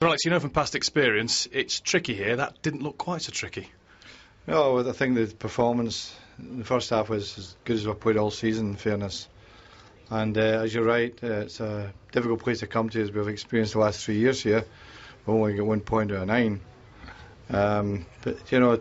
Alex, you know from past experience, it's tricky here. That didn't look quite so tricky. No, I think the performance in the first half was as good as we've played all season, in fairness. And as you're right, it's a difficult place to come to, as we've experienced the last 3 years here. We've only got 1 point out of 9. But, you know,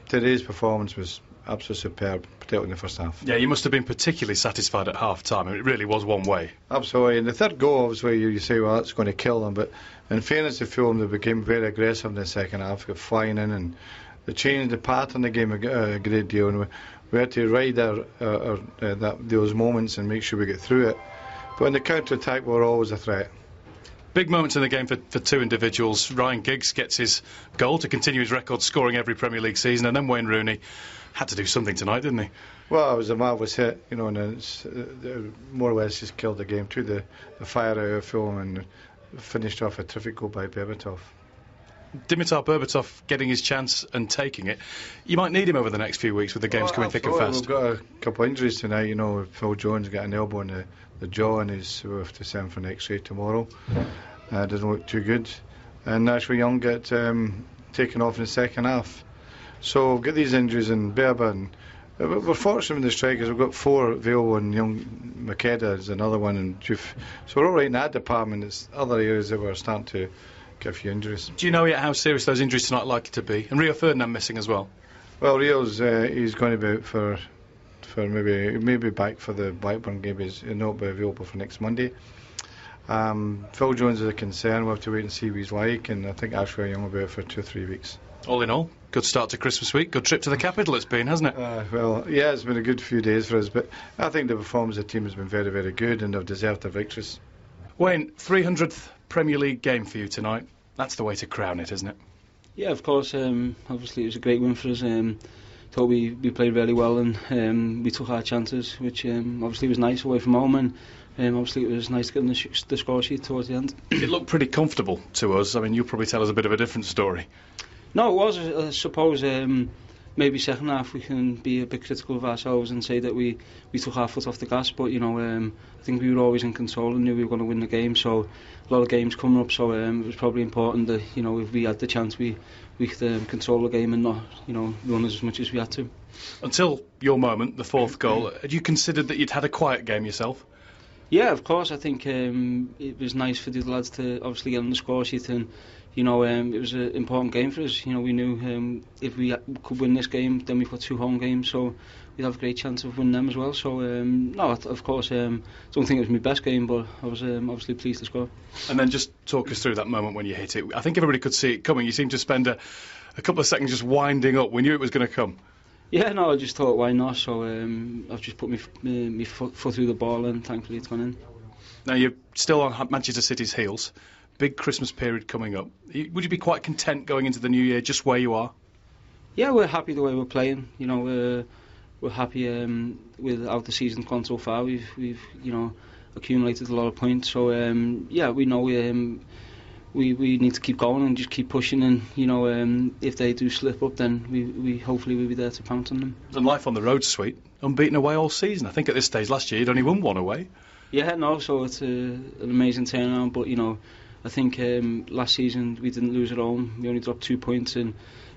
today's performance was absolutely superb, particularly in the first half. Yeah, you must have been particularly satisfied at half-time. It really was one way. Absolutely. And the third goal, obviously, you say, well, that's going to kill them. But in fairness to Fulham, they became very aggressive in the second half, got flying in, and they changed the pattern of the game a great deal. And we had to ride those moments and make sure we get through it. But in the counter-attack, we were always a threat. Big moments in the game for two individuals. Ryan Giggs gets his goal to continue his record scoring every Premier League season, and then Wayne Rooney had to do something tonight, didn't he? Well, it was a marvellous hit, you know, and it's more or less just killed the game. Threw the fire out of Fulham and finished off a terrific goal by Berbatov. Dimitar Berbatov getting his chance and taking it. You might need him over the next few weeks with the games coming thick and fast. We've got a couple of injuries tonight, you know. Phil Jones got an elbow in the jaw and we'll have to send for an x-ray tomorrow. Doesn't look too good. And Nashua Young got taken off in the second half. So we've got these injuries in Berba, and we're fortunate with the strikers. We've got 4 available, and young Makeda is another one, and Juf. So we're all right in that department. It's other areas that we're starting to get a few injuries. Do you know yet how serious those injuries tonight are likely to be? And Rio Ferdinand missing as well? Well, Rio's he's going to be out for maybe back for the Blackburn game. He'll not be available for next Monday. Phil Jones is a concern. We'll have to wait and see what he's like, and I think Ashwell Young will be out for 2 or 3 weeks. All in all, good start to Christmas week. Good trip to the capital it's been, hasn't it? Well, yeah, it's been a good few days for us, but I think the performance of the team has been very, very good, and they've deserved their victories. Wayne, 300th Premier League game for you tonight. That's the way to crown it, isn't it? Yeah, of course. Obviously, it was a great win for us. Thought we played really well, and we took our chances, which obviously was nice away from home, and obviously it was nice to get the score sheet towards the end. It looked pretty comfortable to us. I mean, you'll probably tell us a bit of a different story. No, it was. I suppose maybe second half we can be a bit critical of ourselves and say that we took our foot off the gas, but you know, I think we were always in control and knew we were going to win the game. So a lot of games coming up, so it was probably important that, you know, if we had the chance, we could control the game and not, you know, run as much as we had to. Until your moment, the 4th goal, had you considered that you'd had a quiet game yourself? Yeah, of course. I think it was nice for the lads to obviously get on the score sheet, and you know, it was an important game for us. You know, we knew if we could win this game, then we've got 2 home games, so we'd have a great chance of winning them as well. So no, of course, don't think it was my best game, but I was obviously pleased to score. And then just talk us through that moment when you hit it. I think everybody could see it coming. You seemed to spend a couple of seconds just winding up. We knew it was going to come. Yeah, no, I just thought, why not? So I've just put my foot through the ball, and thankfully it's gone in. Now you're still on Manchester City's heels. Big Christmas period coming up. Would you be quite content going into the new year just where you are? Yeah, we're happy the way we're playing. You know, we're happy with how the season's gone so far. We've you know, accumulated a lot of points. So yeah, we know we need to keep going and just keep pushing. And you know, if they do slip up, then we hopefully we'll be there to pounce on them. And life on the road's sweet. Unbeaten away all season. I think at this stage last year you'd only won 1 away. Yeah, no, so it's an amazing turnaround. But you know, I think last season we didn't lose at home. We only dropped 2 points, and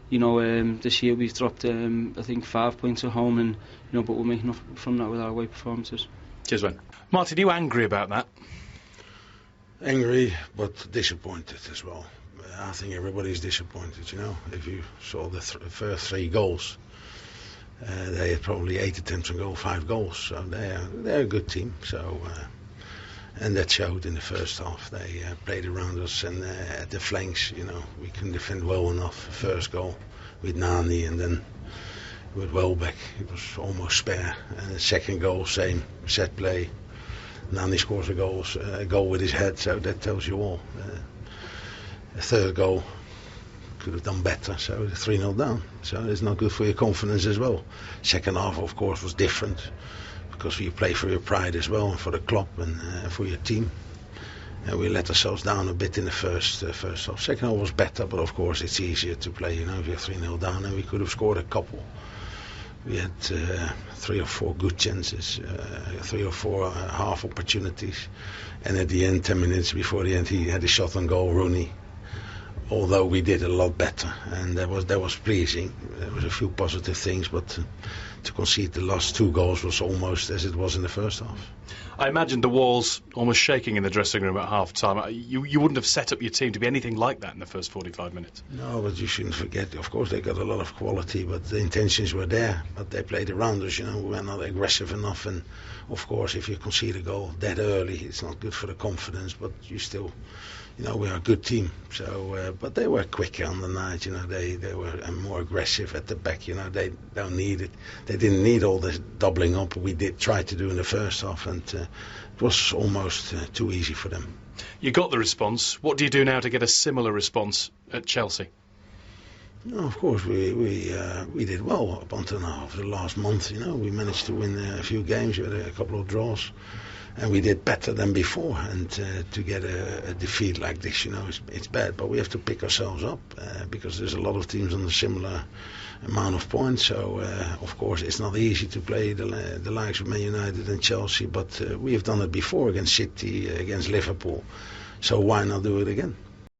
you know, this year we've dropped I think 5 points at home, and you know, but we're making up from that with our away performances. Cheers, Wayne. Martin, are you angry about that? Angry, but disappointed as well. I think everybody's disappointed. You know, if you saw the first 3 goals, they had probably 8 attempts on goal, 5 goals. So they're a good team. So. And that showed in the first half. They played around us, and at the flanks, you know, we couldn't defend well enough. First goal with Nani, and then with Welbeck, it was almost spare. And the second goal, same set play. Nani scores a goal with his head, so that tells you all. The third goal could have done better, so 3-0 down. So it's not good for your confidence as well. Second half, of course, was different, because you play for your pride as well, and for the club, and for your team. And we let ourselves down a bit in the first half. Second half was better, but of course it's easier to play, you know, if you're 3-0 down, and we could have scored a couple. We had 3 or 4 good chances, 3 or 4 half opportunities, and at the end, 10 minutes before the end, he had a shot on goal, Rooney, although we did a lot better, and that was pleasing. There was a few positive things, but to concede the last 2 goals was almost as it was in the first half. I imagine the walls almost shaking in the dressing room at half-time. You wouldn't have set up your team to be anything like that in the first 45 minutes. No, but you shouldn't forget, of course they got a lot of quality, but the intentions were there, but they played around us, we were not aggressive enough, and of course if you concede a goal that early, it's not good for the confidence, but you still, we are a good team. So, but they were quicker on the night. They were more aggressive at the back. They don't need it. They didn't need all this doubling up. We did try to do in the first half, and it was almost too easy for them. You got the response. What do you do now to get a similar response at Chelsea? No, of course we did well up until now. For the last month, we managed to win a few games. We had a couple of draws. And we did better than before, and to get a defeat like this, it's bad. But we have to pick ourselves up because there's a lot of teams on a similar amount of points. So, of course, it's not easy to play the likes of Man United and Chelsea, but we have done it before against City, against Liverpool. So why not do it again?